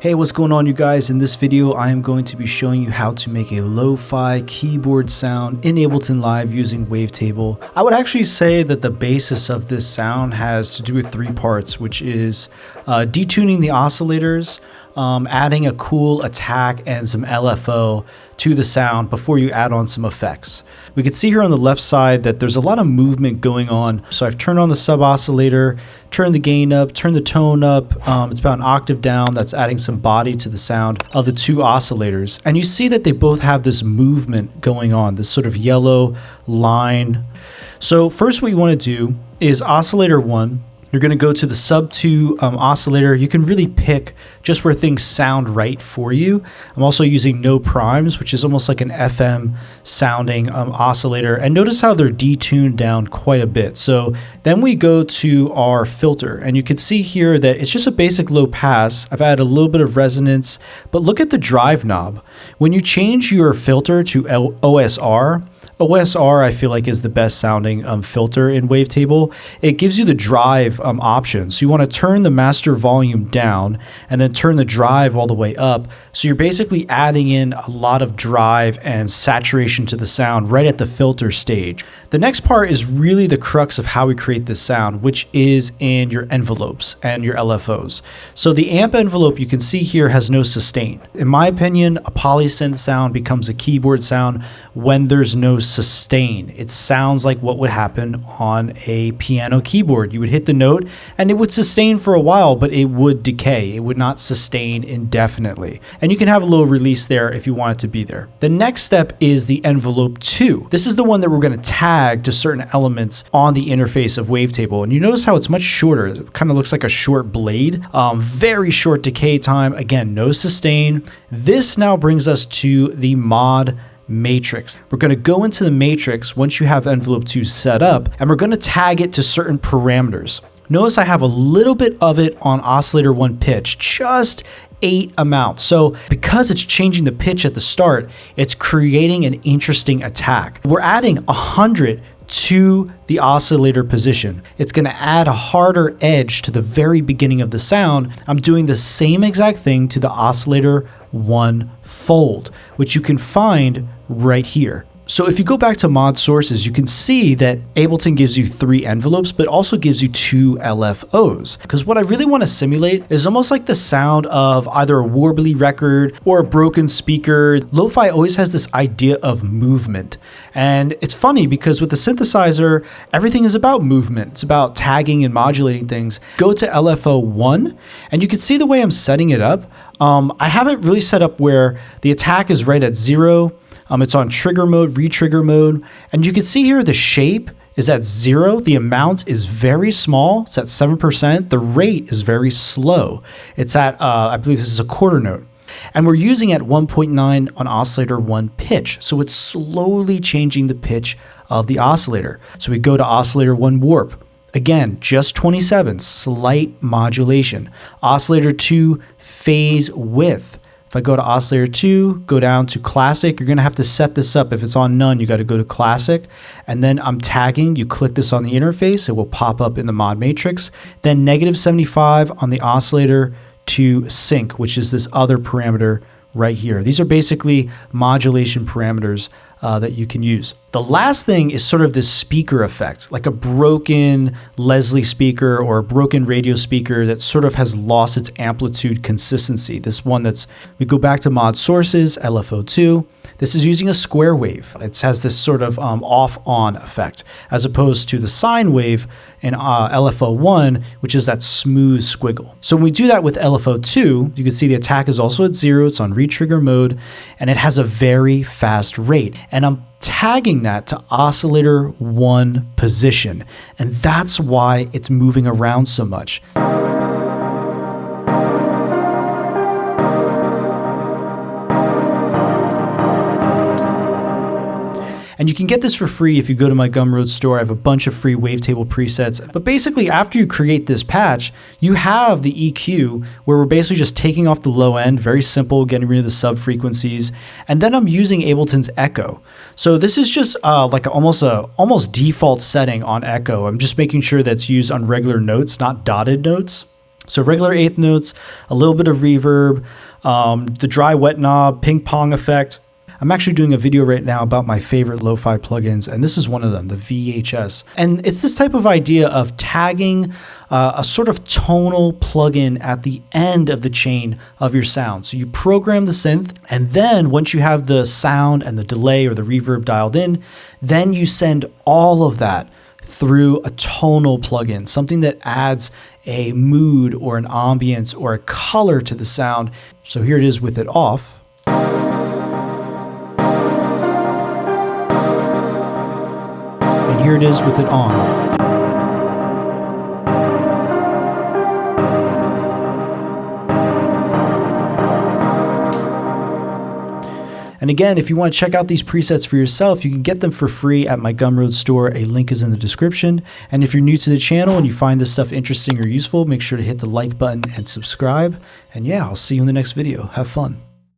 Hey, what's going on, you guys? In this video, I am going to be showing you how to make a lo-fi keyboard sound in Ableton Live using Wavetable. I would actually say that the basis of this sound has to do with three parts, which is detuning the oscillators, adding a cool attack and some LFO to the sound before you add on some effects. We can see here on the left side that there's a lot of movement going on. So I've turned on the sub oscillator, turned the gain up, turned the tone up. It's about an octave down. That's adding some body to the sound of the two oscillators. And you see that they both have this movement going on, this sort of yellow line. So first what you want to do is oscillator 1. You're going to go to the sub 2 oscillator. You can really pick just where things sound right for you. I'm also using no primes, which is almost like an FM sounding oscillator. And notice how they're detuned down quite a bit. So then we go to our filter, and you can see here that it's just a basic low pass. I've added a little bit of resonance, but look at the drive knob. When you change your filter to OSR, I feel like, is the best sounding filter in Wavetable. It gives you the drive option. So you want to turn the master volume down and then turn the drive all the way up. So you're basically adding in a lot of drive and saturation to the sound right at the filter stage. The next part is really the crux of how we create this sound, which is in your envelopes and your LFOs. So the amp envelope you can see here has no sustain. In my opinion, a polysynth sound becomes a keyboard sound when there's no sustain. It sounds like what would happen on a piano keyboard. You would hit the note and it would sustain for a while, but it would decay. It would not sustain indefinitely. And you can have a little release there if you want it to be there. The next step is the envelope 2. This is the one that we're going to tag to certain elements on the interface of Wavetable. And you notice how it's much shorter. It kind of looks like a short blade. Very short decay time. Again, no sustain. This now brings us to the mod matrix. We're going to go into the matrix once you have envelope 2 set up, and we're going to tag it to certain parameters. Notice I have a little bit of it on oscillator 1 pitch, just 8 amounts. So because it's changing the pitch at the start, it's creating an interesting attack. We're adding 100 to the oscillator position. It's going to add a harder edge to the very beginning of the sound. I'm doing the same exact thing to the oscillator 1 fold, which you can find right here. So if you go back to mod sources, you can see that Ableton gives you 3 envelopes, but also gives you 2 LFOs. Because what I really want to simulate is almost like the sound of either a warbly record or a broken speaker. Lo-fi always has this idea of movement. And it's funny because with the synthesizer, everything is about movement. It's about tagging and modulating things. Go to LFO 1, and you can see the way I'm setting it up. I have it really set up where the attack is right at 0. It's on trigger mode, re-trigger mode, and you can see here the shape is at 0. The amount is very small. It's at 7%. The rate is very slow. It's at, I believe this is a quarter note. And we're using at 1.9 on oscillator 1 pitch. So it's slowly changing the pitch of the oscillator. So we go to oscillator 1 warp. Again, just 27, slight modulation. Oscillator 2 phase width. If I go to oscillator 2, go down to classic, you're going to have to set this up. If it's on none, you got to go to classic. And then I'm tagging. You click this on the interface. It will pop up in the mod matrix. Then negative 75 on the oscillator to sync, which is this other parameter right here. These are basically modulation parameters that you can use. The last thing is sort of this speaker effect, like a broken Leslie speaker or a broken radio speaker that sort of has lost its amplitude consistency. This one we go back to mod sources, LFO2. This is using a square wave. It has this sort of off-on effect, as opposed to the sine wave in LFO1, which is that smooth squiggle. So when we do that with LFO2, you can see the attack is also at 0. It's on re-trigger mode, and it has a very fast rate. And I'm tagging that to oscillator 1 position, and that's why it's moving around so much. And you can get this for free if you go to my Gumroad store. I have a bunch of free Wavetable presets. But basically, after you create this patch, you have the EQ where we're basically just taking off the low end, very simple, getting rid of the sub frequencies. And then I'm using Ableton's Echo. So this is just like almost default setting on Echo. I'm just making sure that's used on regular notes, not dotted notes. So regular eighth notes, a little bit of reverb, the dry wet knob, ping pong effect. I'm actually doing a video right now about my favorite lo-fi plugins, and this is one of them, the VHS. And it's this type of idea of tagging a sort of tonal plugin at the end of the chain of your sound. So you program the synth, and then once you have the sound and the delay or the reverb dialed in, then you send all of that through a tonal plugin, something that adds a mood or an ambience or a color to the sound. So here it is with it off. And here it is with it on. And again, if you want to check out these presets for yourself, you can get them for free at my Gumroad store. A link is in the description. And if you're new to the channel and you find this stuff interesting or useful, make sure to hit the like button and subscribe. And yeah, I'll see you in the next video. Have fun.